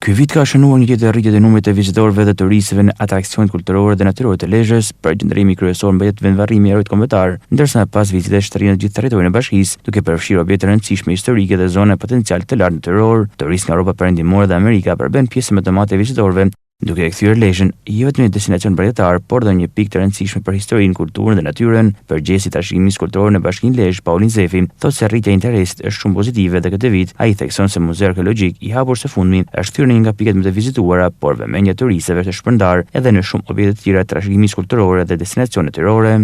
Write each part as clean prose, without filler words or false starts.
Ky vit ka shënuar një tjetër rritje të numrit të vizitorëve dhe turistëve në atraksionet kulturore dhe natyrore të Lezhës, për qëndrimi kryesor mbet vendvarrimi i erojit kombëtar, ndërsa pas vizitës shtrënjen gjithë territorin e bashkisë, duke përfshirë objekte rëndësishme historike dhe zona potencial të lartë natyror. Turistë nga Europa Perëndimore dhe Amerika përben pjesë më të madhe e vizitorëve, duke e kthyer Lezhën jo vetëm një destinacion bërjetare, por edhe një pikë të rëndësishme për historinë, kulturën dhe natyrën. Përgjithësi trashëgimis kulturor në Bashkinë Lezhë, Paulin Zefi, thotë se rritja e interesit është shumë pozitive dhe këtë vit ai thekson se Muzeu Arkeologjik i hapur së fundmi është thyrë në një nga pikat më të vizituara, por vëmendja e turistëve është shpërndar edhe në shumë objekte të tjera trashëgimis kulturore dhe destinacione natyrore.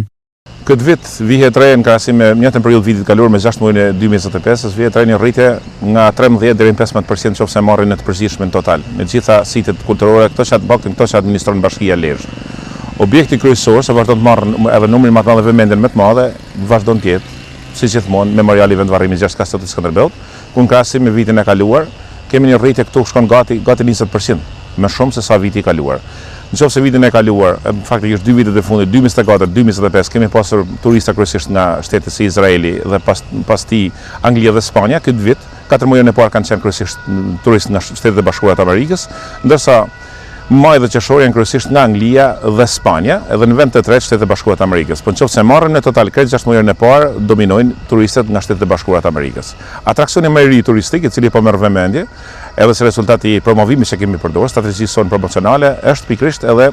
Këtë vit vihet re në krahasim me njëjtën periudhë vitit kaluar me 6 muajin e 2025, vihet re një rritje nga 13 deri në 15% nëse marrin në të përgjithshme në total. Me gjitha sitet kulturore, këto që administron Bashkia e Lezhë. Objekti kryesor se vazhdon të marrë edhe numrin më të madh dhe vëmendjen më të madhe, vazhdon të jetë, si gjithmonë, memoriali i vendvarrimit Gjergj Kastrioti i Skënderbeut, ku në krahasim me vitin e kaluar, kemi një rritje këtu shkon gati 20%, më shumë se sa viti i kaluar. Nëse vitin e kaluar, faktikisht 2 vitet e fundit, 2024-2025, kemi pasur turista kryesisht nga shtetet si Izraeli dhe pas ti Anglia dhe Spanja. Këtë vit, 4 muajin e parë kanë qenë kryesisht turistë nga Shtetet e Bashkuara të Amerikës, ndërsa maj dhe qershor janë kryesisht nga Anglia dhe Spanja, edhe në vend të tretë Shtetet e Bashkuara të Amerikës. Po nëse marrim në total krejt 6 muajin e parë, dominojnë turistët nga Shtetet e Bashkuara të Amerikës. Atraksioni më i ri turistik, i cili po merr vëmendje, edhe se rezultati i promovimit që kemi përdorur, strategjisë sonë promocionale, është pikërisht edhe,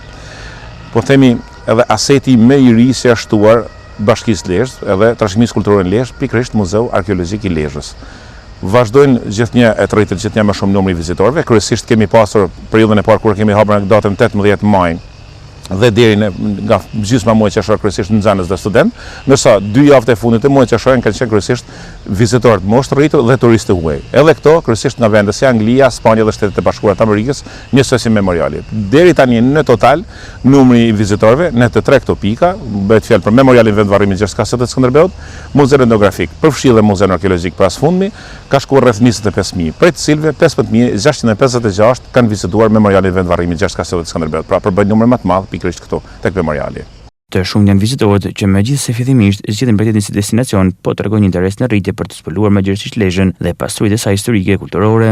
po themi, edhe aseti më i ri që është shtuar Bashkisë Lezhë, edhe trashëgimisë kulturore në Lezhë, pikërisht Muzeu Arkeologjik i Lezhës. Vazhdojnë gjithnjë e të rritet gjithnjë më shumë numri vizitorëve. Kryesisht kemi pasur periudhën e parë kur kemi hapur në datën 18 maj dhe deri nga gjysma muajit qershor kryesisht nxënës dhe studentë, ndërsa 2 javët e fundit të muajit qershor kanë qenë kryesisht vizitorë të moshë të rritur dhe turistë huaj. Edhe këto kryesisht nga vende si Anglia, Spanja dhe Shtetet e Bashkuara të Amerikës, njësoj si memoriali. Deri tani në total numri i vizitorëve në të tre këto pika, bëhet fjalë për memorialin vendvarrimit Gjergj Kastrioti i Skënderbeut, Muzeun Etnografik, përfshirë dhe Muzeun Arkeologjik për asfundmi, ka shkuar rreth 25.000, prej të cilëve 15.656 kanë vizituar memorialin vendvarrimit Gjergj Kastrioti i Skënderbeut, pra përbën numër më të madh pikërisht këtu tek memoriali. Të shumë janë vizitorët që megjithëse fillimisht zgjidhen mbretërin si destinacion, po tregojnë interes në rritje për të zbuluar më gjerësisht Lezhën dhe pasuritë e saj historike kulturore.